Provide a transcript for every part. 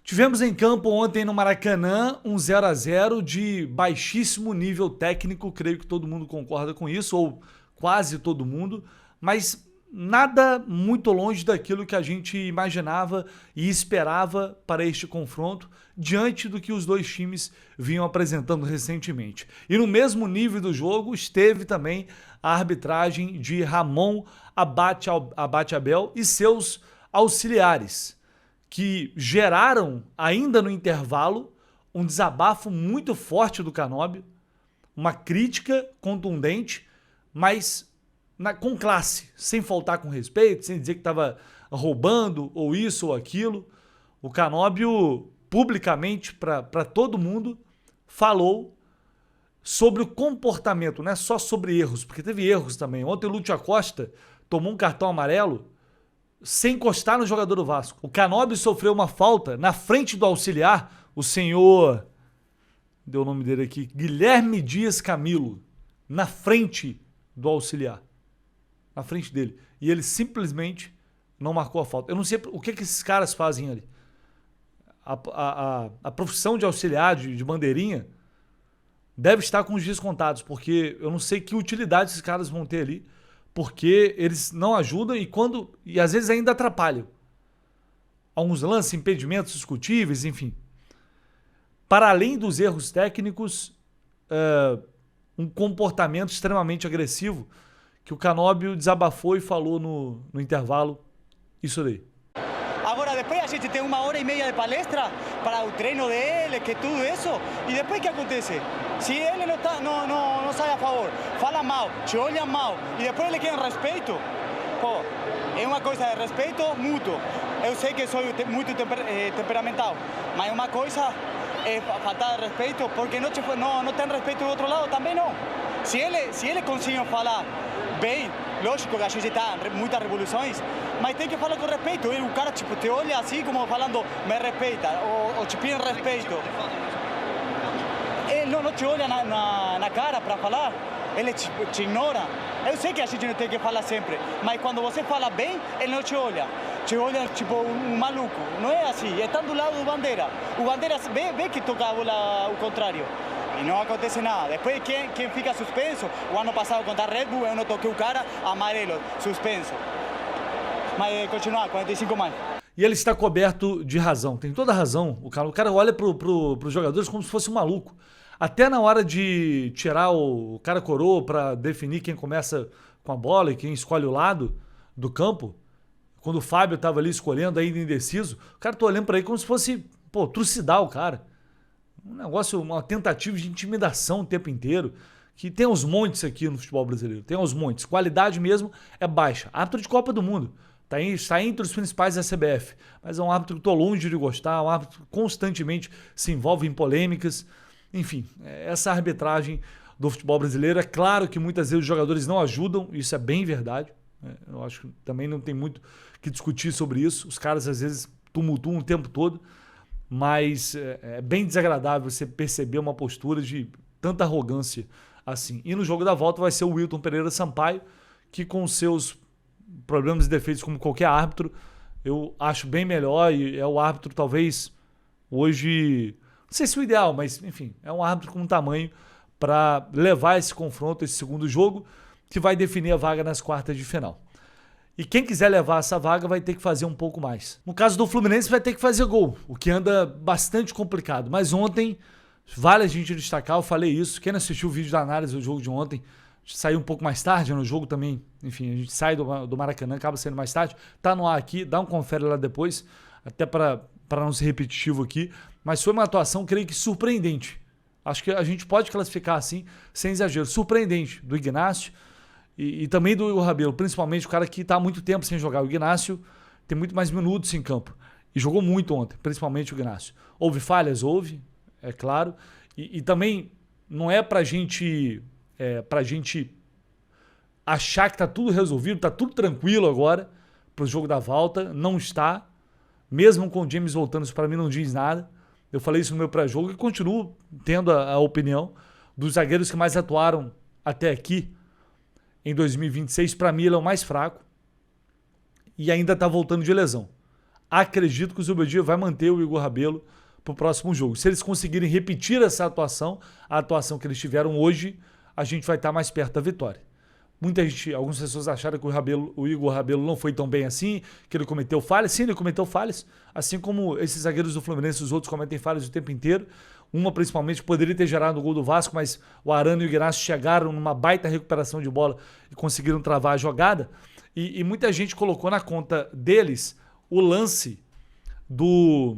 Tivemos em campo ontem no Maracanã um 0-0 de baixíssimo nível técnico, creio que todo mundo concorda com isso, ou quase todo mundo, mas nada muito longe daquilo que a gente imaginava e esperava para este confronto, diante do que os dois times vinham apresentando recentemente. E no mesmo nível do jogo esteve também a arbitragem de Ramon Abate Abel e seus auxiliares, que geraram, ainda no intervalo, um desabafo muito forte do Canóbio, uma crítica contundente, mas com classe, sem faltar com respeito, sem dizer que estava roubando ou isso ou aquilo. O Canóbio, publicamente, para todo mundo, falou sobre o comportamento, não é só sobre erros, porque teve erros também. Ontem o Lúcio Acosta tomou um cartão amarelo sem encostar no jogador do Vasco. O Canóbio sofreu uma falta na frente do auxiliar, o senhor, deu o nome dele aqui, Guilherme Dias Camilo, na frente do auxiliar, na frente dele. E ele simplesmente não marcou a falta. Eu não sei o que esses caras fazem ali. A profissão de auxiliar, de bandeirinha, deve estar com os dias contados, porque eu não sei que utilidade esses caras vão ter ali, porque eles não ajudam e às vezes ainda atrapalham. Alguns lances, impedimentos discutíveis, enfim. Para além dos erros técnicos, um comportamento extremamente agressivo que o Canóbio desabafou e falou no intervalo isso daí. Agora, depois a gente tem 1h30 de palestra para o treino dele, que tudo isso, e depois o que acontece? Se ele não sai a favor, fala mal, te olha mal, e depois ele quer respeito, pô, é uma coisa de respeito mútuo. Eu sei que sou muito temperamental, mas uma coisa é faltar de respeito, porque não tem respeito do outro lado também não. Se ele conseguir falar bem, lógico que a gente está muitas revoluções, mas tem que falar com respeito. E o cara tipo, te olha assim como falando, me respeita, ou te pede respeito. Ele não te olha na cara para falar, ele te ignora. Eu sei que a gente não tem que falar sempre, mas quando você fala bem, ele não te olha. Te olha tipo um maluco. Não é assim, está do lado do Bandeira. O Bandeira vê que toca a bola ao contrário. E não acontece nada. Depois, quem fica suspenso? O ano passado contra a Red Bull, eu não toquei o cara, amarelo, suspenso. Mas continuar, 45 mais. E ele está coberto de razão, tem toda a razão. O cara olha para os jogadores como se fosse um maluco. Até na hora de tirar o cara coroa para definir quem começa com a bola e quem escolhe o lado do campo, quando o Fábio estava ali escolhendo, ainda indeciso, o cara tá olhando para ele como se fosse, trucidar o cara. Um negócio, uma tentativa de intimidação o tempo inteiro, que tem uns montes aqui no futebol brasileiro, tem uns montes. Qualidade mesmo é baixa. Árbitro de Copa do Mundo, está entre os principais da CBF, mas é um árbitro que estou longe de gostar, um árbitro que constantemente se envolve em polêmicas. Enfim, essa arbitragem do futebol brasileiro, é claro que muitas vezes os jogadores não ajudam, isso é bem verdade. Eu acho que também não tem muito que discutir sobre isso. Os caras às vezes tumultuam o tempo todo, mas é bem desagradável você perceber uma postura de tanta arrogância assim. E no jogo da volta vai ser o Wilton Pereira Sampaio, que com seus problemas e defeitos como qualquer árbitro, eu acho bem melhor e é o árbitro talvez hoje, não sei se o ideal, mas enfim, é um árbitro com tamanho para levar esse confronto, esse segundo jogo, que vai definir a vaga nas quartas de final. E quem quiser levar essa vaga vai ter que fazer um pouco mais. No caso do Fluminense vai ter que fazer gol, o que anda bastante complicado. Mas ontem, vale a gente destacar, eu falei isso, quem não assistiu o vídeo da análise do jogo de ontem, saiu um pouco mais tarde no jogo também, enfim, a gente sai do Maracanã, acaba sendo mais tarde, tá no ar aqui, dá um confere lá depois, até para não ser repetitivo aqui, mas foi uma atuação, creio que surpreendente. Acho que a gente pode classificar assim, sem exagero, surpreendente do Ignacio, e também do Igor Rabelo, principalmente o cara que está há muito tempo sem jogar. O Ignacio tem muito mais minutos em campo e jogou muito ontem, principalmente o Ignacio. Houve falhas? Houve, é claro. E também não é pra gente achar que está tudo resolvido, está tudo tranquilo agora para o jogo da volta. Não está. Mesmo com o James voltando, isso para mim não diz nada. Eu falei isso no meu pré-jogo e continuo tendo a opinião dos zagueiros que mais atuaram até aqui. Em 2026, para mim, ele é o mais fraco e ainda está voltando de lesão. acredito que o Zubeldia vai manter o Igor Rabelo para o próximo jogo. Se eles conseguirem repetir essa atuação, a atuação que eles tiveram hoje, a gente vai estar mais perto da vitória. Muita gente, algumas pessoas acharam que o Igor Rabelo não foi tão bem assim, que ele cometeu falhas. Sim, ele cometeu falhas, assim como esses zagueiros do Fluminense, os outros cometem falhas o tempo inteiro. Uma, principalmente, poderia ter gerado o gol do Vasco, mas o Arana e o Ignacio chegaram numa baita recuperação de bola e conseguiram travar a jogada. E muita gente colocou na conta deles o lance do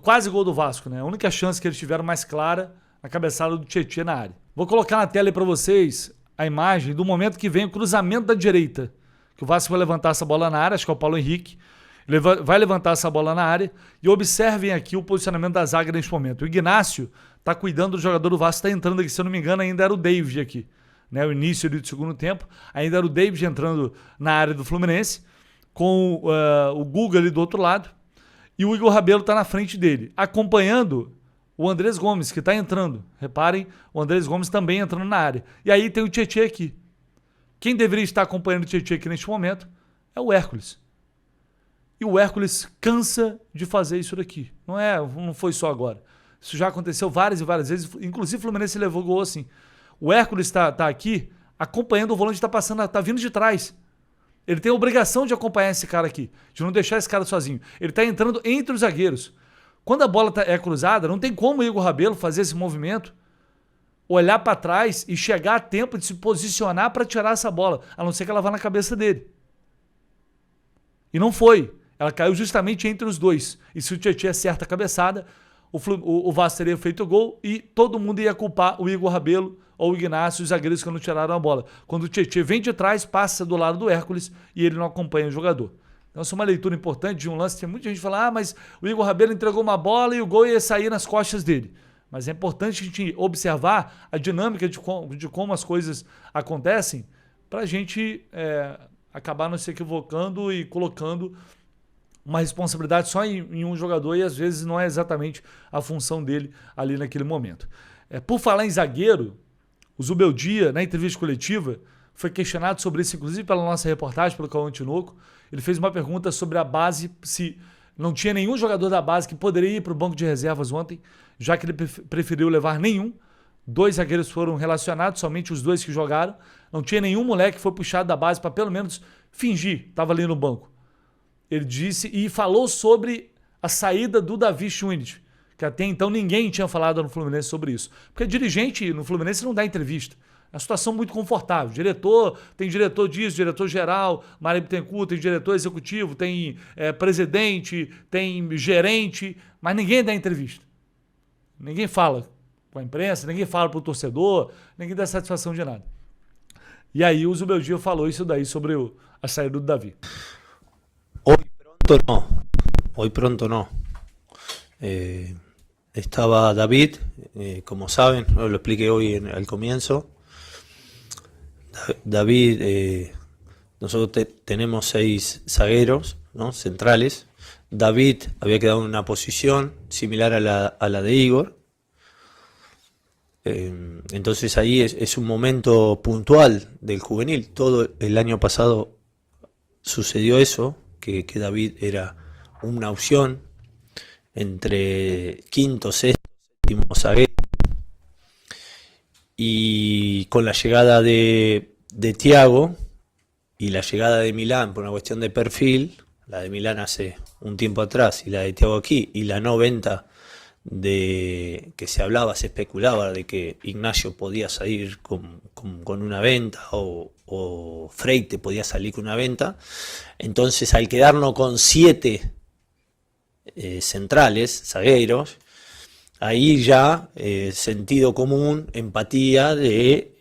quase gol do Vasco, né? A única chance que eles tiveram mais clara, a cabeçada do Tietê na área. Vou colocar na tela aí para vocês a imagem do momento que vem o cruzamento da direita, que o Vasco vai levantar essa bola na área, acho que é o Paulo Henrique, ele vai levantar essa bola na área, e observem aqui o posicionamento da zaga neste momento. O Ignacio está cuidando do jogador do Vasco, está entrando aqui, se eu não me engano, ainda era o David aqui, né? O início do segundo tempo, ainda era o David entrando na área do Fluminense, com o Guga ali do outro lado, e o Igor Rabelo está na frente dele, acompanhando o Andrés Gomes, que está entrando. Reparem, o Andrés Gomes também entrando na área. E aí tem o Tietê aqui. Quem deveria estar acompanhando o Tietê aqui neste momento é o Hércules. E o Hércules cansa de fazer isso daqui. Não foi só agora. Isso já aconteceu várias e várias vezes. Inclusive o Fluminense levou gol assim. O Hércules está aqui acompanhando o volante, está vindo de trás. Ele tem a obrigação de acompanhar esse cara aqui, de não deixar esse cara sozinho. Ele está entrando entre os zagueiros. Quando a bola é cruzada, não tem como o Igor Rabelo fazer esse movimento, olhar para trás e chegar a tempo de se posicionar para tirar essa bola, a não ser que ela vá na cabeça dele. E não foi. Ela caiu justamente entre os dois. E se o Tietê acerta a cabeçada, o Vasco teria feito o gol e todo mundo ia culpar o Igor Rabelo ou o Ignacio, os zagueiros que não tiraram a bola. Quando o Tietê vem de trás, passa do lado do Hércules e ele não acompanha o jogador. Então, essa é uma leitura importante de um lance. Tem muita gente que fala, mas o Igor Rabelo entregou uma bola e o gol ia sair nas costas dele. Mas é importante a gente observar a dinâmica de como as coisas acontecem para a gente acabar não se equivocando e colocando uma responsabilidade só em um jogador e às vezes não é exatamente a função dele ali naquele momento. Por falar em zagueiro, o Zubeldia, na entrevista coletiva, foi questionado sobre isso, inclusive pela nossa reportagem, pelo Cauã Tinoco. Ele fez uma pergunta sobre a base, se não tinha nenhum jogador da base que poderia ir para o banco de reservas ontem, já que ele preferiu levar nenhum. 2 zagueiros foram relacionados, somente os 2 que jogaram. Não tinha nenhum moleque que foi puxado da base para pelo menos fingir, estava ali no banco. Ele disse e falou sobre a saída do Davi Schunit, que até então ninguém tinha falado no Fluminense sobre isso. Porque dirigente no Fluminense não dá entrevista. É uma situação muito confortável. Tem diretor disso, diretor geral, Mário Bittencourt, tem diretor executivo, tem presidente, tem gerente, mas ninguém dá entrevista. Ninguém fala com a imprensa, ninguém fala para o torcedor, ninguém dá satisfação de nada. E aí o Zubeldia falou isso daí sobre a saída do Davi. Hoy pronto no. Estaba David, como saben, lo expliqué hoy al comienzo. David, nosotros tenemos 6 zagueros, ¿no?, centrales. David había quedado en una posición similar a la de Igor. Entonces ahí es un momento puntual del juvenil. Todo el año pasado sucedió eso, que David era una opción entre quinto, sexto, séptimo zaguero. Y con la llegada de Thiago y la llegada de Milán por una cuestión de perfil, la de Milán hace un tiempo atrás y la de Thiago aquí, y la no venta de que se hablaba, se especulaba de que Ignacio podía salir con una venta o Freite podía salir con una venta. Entonces, al quedarnos con 7 centrales, zagueros, ahí ya sentido común, empatía de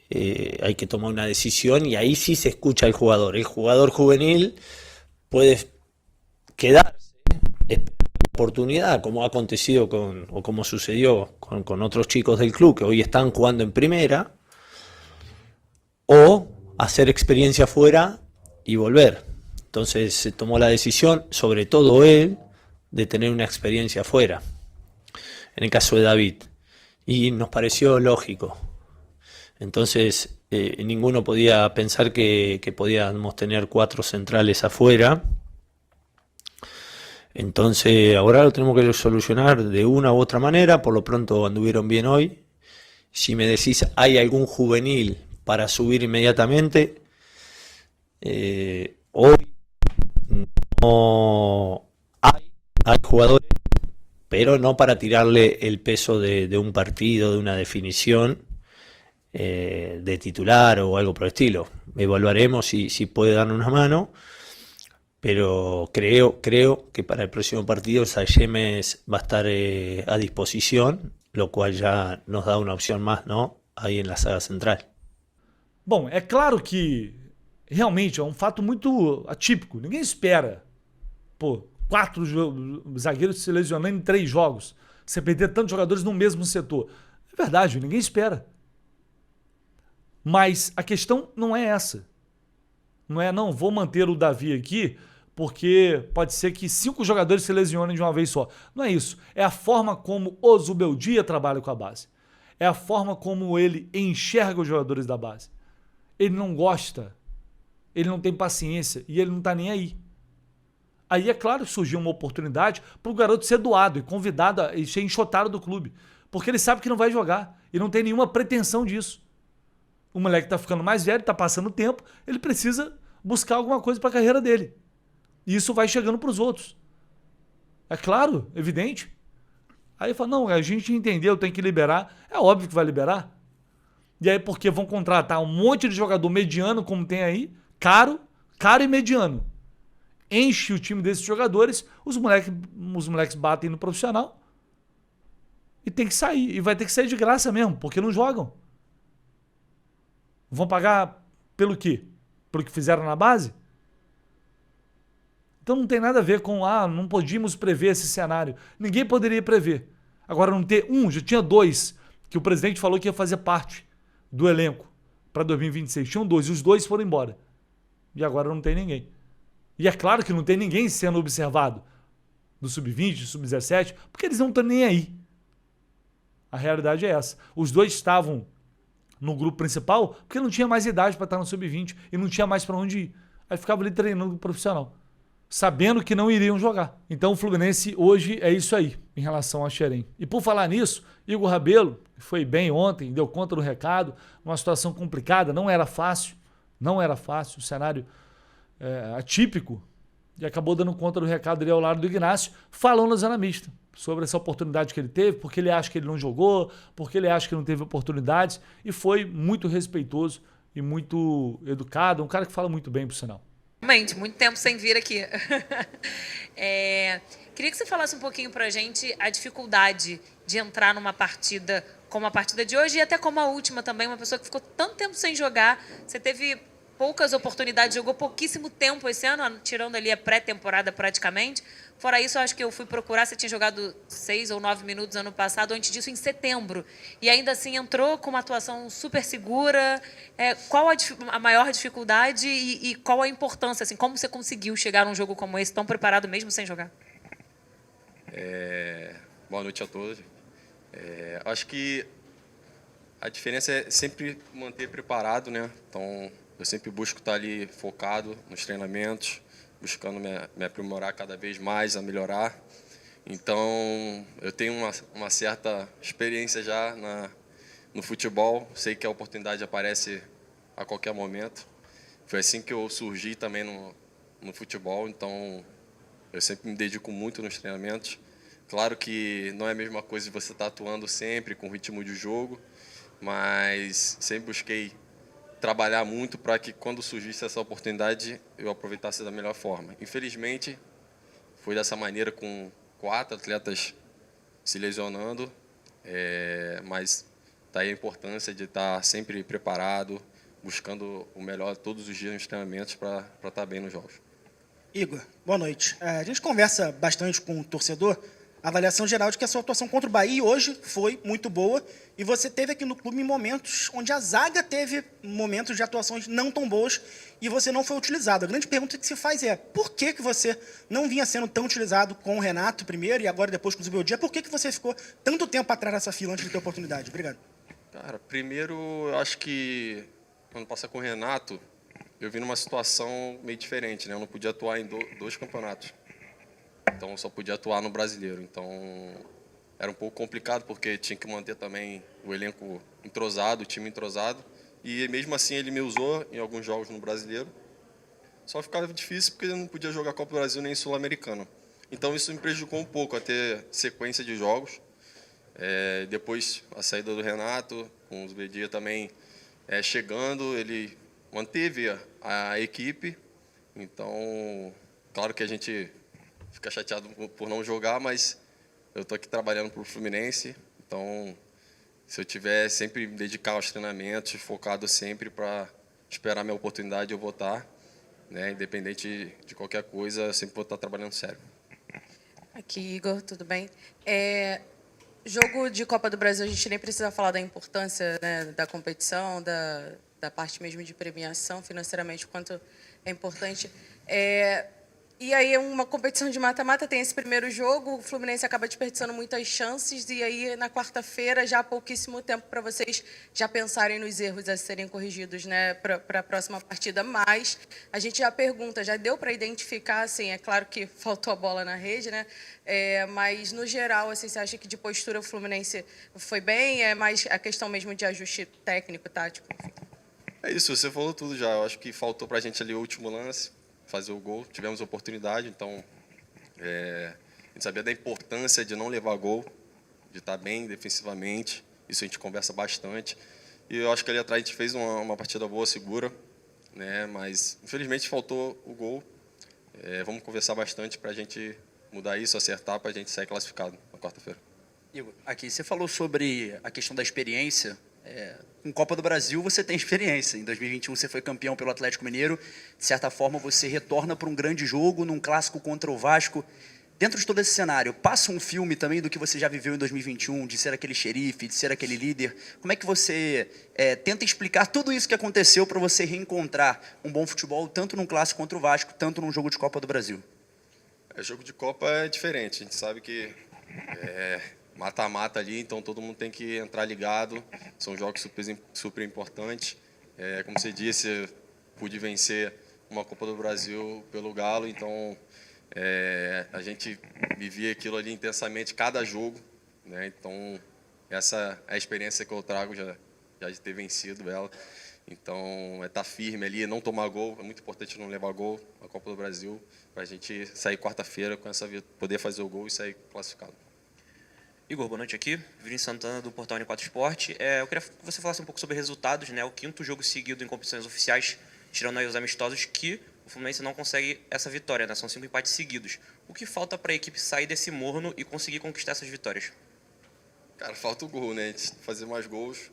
hay que tomar una decisión, y ahí sí se escucha al jugador. El jugador juvenil puede quedarse, esperar la oportunidad, como ha acontecido o como sucedió con otros chicos del club que hoy están jugando en primera, o hacer experiencia fuera y volver. Entonces se tomó la decisión, sobre todo él, de tener una experiencia fuera, en el caso de David, y nos pareció lógico. Entonces ninguno podía pensar que podíamos tener 4 centrales afuera Entonces ahora lo tenemos que solucionar de una u otra manera. Por lo pronto anduvieron bien hoy. Si me decís, ¿hay algún juvenil para subir inmediatamente? Hoy no hay jugadores, pero no para tirarle el peso de un partido, de una definición de titular o algo por el estilo. Evaluaremos si puede darnos una mano, pero creo que para el próximo partido Sayemes va a estar a disposición, lo cual já nos dá uma opção mais, não? Aí na saga central. Bom, é claro que realmente é um fato muito atípico. Ninguém espera, pô, 4 zagueiros se lesionando em 3 jogos. Você perder tantos jogadores no mesmo setor. É verdade, ninguém espera. Mas a questão não é essa. Não, vou manter o Davi aqui porque pode ser que 5 jogadores se lesionem de uma vez só. Não é isso. É a forma como o Zubeldia trabalha com a base. É a forma como ele enxerga os jogadores da base. Ele não gosta, ele não tem paciência e ele não tá nem aí. Aí é claro que surgiu uma oportunidade para o garoto ser doado e convidado e ser enxotado do clube. Porque ele sabe que não vai jogar e não tem nenhuma pretensão disso. O moleque tá ficando mais velho, tá passando o tempo, ele precisa buscar alguma coisa para a carreira dele. E isso vai chegando para os outros. É claro, evidente. Aí fala, não, a gente entendeu, tem que liberar. É óbvio que vai liberar. E aí porque vão contratar um monte de jogador mediano, como tem aí, caro e mediano. Enche o time desses jogadores, os moleques batem no profissional e tem que sair. E vai ter que sair de graça mesmo, porque não jogam. Vão pagar pelo quê? Pelo que fizeram na base? Então não tem nada a ver com, não podíamos prever esse cenário. Ninguém poderia prever. Agora não ter já tinha 2, que o presidente falou que ia fazer parte do elenco para 2026. Tinham 2, e os 2 foram embora. E agora não tem ninguém. E é claro que não tem ninguém sendo observado do Sub-20, Sub-17, porque eles não estão nem aí. A realidade é essa. Os 2 estavam no grupo principal porque não tinha mais idade para estar no Sub-20 e não tinha mais para onde ir. Aí ficava ali treinando no profissional, sabendo que não iriam jogar. Então o Fluminense hoje é isso aí, em relação a Xerém. E por falar nisso, Igor Rabelo foi bem ontem, deu conta do recado, uma situação complicada, não era fácil, o cenário atípico, e acabou dando conta do recado ali ao lado do Ignacio, falando na zona mista, sobre essa oportunidade que ele teve, porque ele acha que ele não jogou, porque ele acha que não teve oportunidades, e foi muito respeitoso e muito educado, um cara que fala muito bem, por sinal. Realmente, muito tempo sem vir aqui. Queria que você falasse um pouquinho pra gente a dificuldade de entrar numa partida como a partida de hoje e até como a última também, uma pessoa que ficou tanto tempo sem jogar. Você teve poucas oportunidades, jogou pouquíssimo tempo esse ano, tirando ali a pré-temporada praticamente. Fora isso, eu acho que eu fui procurar, você tinha jogado 6 ou 9 minutos ano passado, antes disso em setembro. E ainda assim entrou com uma atuação super segura. Qual a maior dificuldade e qual a importância? Assim, como você conseguiu chegar num jogo como esse, tão preparado mesmo sem jogar? Boa noite a todos. Acho que a diferença é sempre manter preparado, né? Então, eu sempre busco estar ali focado nos treinamentos, buscando me aprimorar cada vez mais, a melhorar. Então, eu tenho uma certa experiência já no futebol. Sei que a oportunidade aparece a qualquer momento. Foi assim que eu surgi também no futebol. Então, eu sempre me dedico muito nos treinamentos. Claro que não é a mesma coisa de você estar atuando sempre com ritmo de jogo, mas sempre busquei trabalhar muito para que quando surgisse essa oportunidade eu aproveitasse da melhor forma. Infelizmente, foi dessa maneira, com 4 atletas se lesionando, mas daí a importância de estar sempre preparado, buscando o melhor todos os dias nos treinamentos para estar bem nos jogos. Igor, boa noite. A gente conversa bastante com o torcedor, a avaliação geral de que a sua atuação contra o Bahia hoje foi muito boa e você teve aqui no clube em momentos onde a zaga teve momentos de atuações não tão boas e você não foi utilizado. A grande pergunta que se faz é por que você não vinha sendo tão utilizado com o Renato primeiro e agora depois com o Zubeldia? Por que você ficou tanto tempo atrás dessa fila antes de ter oportunidade? Obrigado. Cara, primeiro, eu acho que quando passa com o Renato, eu vim numa situação meio diferente, né? Eu não podia atuar em 2 campeonatos. então só podia atuar no Brasileiro. Então era um pouco complicado, porque tinha que manter também o elenco entrosado, o time entrosado, e mesmo assim ele me usou em alguns jogos no Brasileiro. Só ficava difícil porque eu não podia jogar Copa do Brasil nem Sul-Americano. Então isso me prejudicou um pouco a ter sequência de jogos. Depois a saída do Renato, com os Bedia também chegando, ele manteve a equipe. Então, claro que a gente fica chateado por não jogar, mas eu estou aqui trabalhando para o Fluminense. Então, se eu tiver sempre me dedicar aos treinamentos, focado sempre para esperar minha oportunidade, eu vou estar, né? Independente de qualquer coisa, eu sempre vou estar trabalhando sério. Aqui, Igor, tudo bem? Jogo de Copa do Brasil, a gente nem precisa falar da importância, né, da competição, da parte mesmo de premiação financeiramente, o quanto é importante. E aí, uma competição de mata-mata, tem esse primeiro jogo, o Fluminense acaba desperdiçando muitas chances, e aí, na quarta-feira, já há pouquíssimo tempo para vocês já pensarem nos erros a serem corrigidos, né, para a próxima partida. Mas a gente já pergunta, já deu para identificar, assim, é claro que faltou a bola na rede, né, mas, no geral, assim, você acha que de postura o Fluminense foi bem? É mais a questão mesmo de ajuste técnico, tático? É isso, você falou tudo já. Eu acho que faltou para a gente ali o último lance, fazer o gol. Tivemos oportunidade, então a gente sabia da importância de não levar gol, de estar bem defensivamente. Isso a gente conversa bastante. E eu acho que ali atrás a gente fez uma partida boa, segura, né? Mas infelizmente faltou o gol. Vamos conversar bastante para a gente mudar isso, acertar, para a gente sair classificado na quarta-feira. Igor, aqui você falou sobre a questão da experiência. Com Copa do Brasil você tem experiência. Em 2021 você foi campeão pelo Atlético Mineiro. De certa forma você retorna para um grande jogo, num clássico contra o Vasco. Dentro de todo esse cenário, passa um filme também do que você já viveu em 2021, de ser aquele xerife, de ser aquele líder. Como é que você tenta explicar tudo isso que aconteceu para você reencontrar um bom futebol, tanto num clássico contra o Vasco, tanto num jogo de Copa do Brasil? Jogo de Copa é diferente. A gente sabe que mata-mata ali, então todo mundo tem que entrar ligado. São jogos super importantes. Como você disse, eu pude vencer uma Copa do Brasil pelo Galo, então a gente vivia aquilo ali intensamente, cada jogo, né? Então essa é a experiência que eu trago já de ter vencido ela. Então estar firme ali, não tomar gol, é muito importante não levar gol na Copa do Brasil, para a gente sair quarta-feira com poder fazer o gol e sair classificado. Igor, boa noite aqui. Vinícius Santana, do portal N4 Esporte. Eu queria que você falasse um pouco sobre resultados, né? O 5º jogo seguido em competições oficiais, tirando aí os amistosos, que o Fluminense não consegue essa vitória, né? São 5 empates seguidos. O que falta para a equipe sair desse morno e conseguir conquistar essas vitórias? Cara, falta o gol, né? A gente fazer mais gols.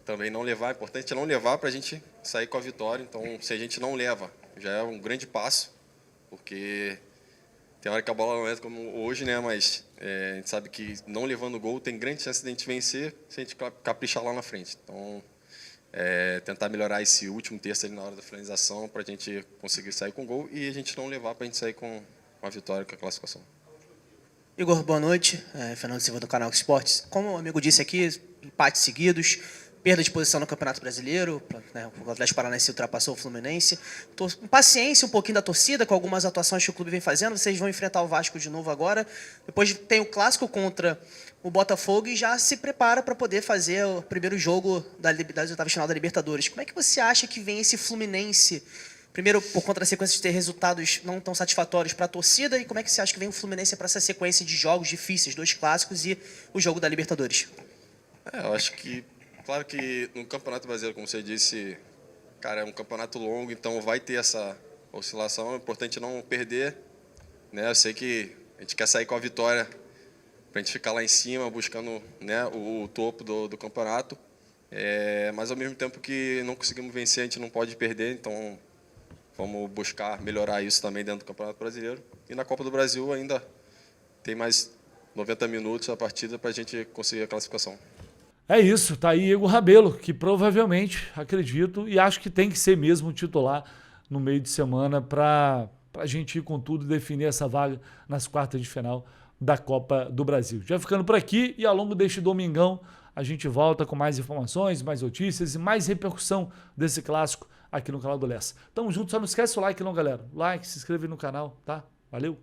Também não levar, é importante não levar para a gente sair com a vitória. Então, se a gente não leva, já é um grande passo, porque tem hora que a bola não entra como hoje, né? Mas a gente sabe que não levando gol tem grande chance de a gente vencer se a gente caprichar lá na frente. Então, tentar melhorar esse último terço ali na hora da finalização para a gente conseguir sair com gol e a gente não levar para a gente sair com uma vitória, com a classificação. Igor, boa noite. Fernando Silva, do canal Esportes. Como o amigo disse aqui, empates seguidos, perda de posição no Campeonato Brasileiro, né, o Atlético Paranaense ultrapassou o Fluminense. Paciência um pouquinho da torcida com algumas atuações que o clube vem fazendo. Vocês vão enfrentar o Vasco de novo agora. Depois tem o clássico contra o Botafogo e já se prepara para poder fazer o primeiro jogo das oitavas de final da Libertadores. Como é que você acha que vem esse Fluminense? Primeiro, por conta da sequência de ter resultados não tão satisfatórios para a torcida, e como é que você acha que vem o Fluminense para essa sequência de jogos difíceis, 2 clássicos e o jogo da Libertadores? Eu acho que, claro que no Campeonato Brasileiro, como você disse, cara, é um campeonato longo, então vai ter essa oscilação. É importante não perder, né? Eu sei que a gente quer sair com a vitória para a gente ficar lá em cima, buscando, né, o topo do campeonato. Mas ao mesmo tempo que não conseguimos vencer, a gente não pode perder, então vamos buscar melhorar isso também dentro do Campeonato Brasileiro. E na Copa do Brasil ainda tem mais 90 minutos a partida para a gente conseguir a classificação. É isso, tá aí Igor Rabelo, que provavelmente, acredito, e acho que tem que ser mesmo titular no meio de semana para a gente ir com tudo e definir essa vaga nas quartas de final da Copa do Brasil. Já ficando por aqui, e ao longo deste domingão a gente volta com mais informações, mais notícias e mais repercussão desse clássico aqui no canal do Lessa. Tamo junto, só não esquece o like não, galera. Like, se inscreve no canal, tá? Valeu!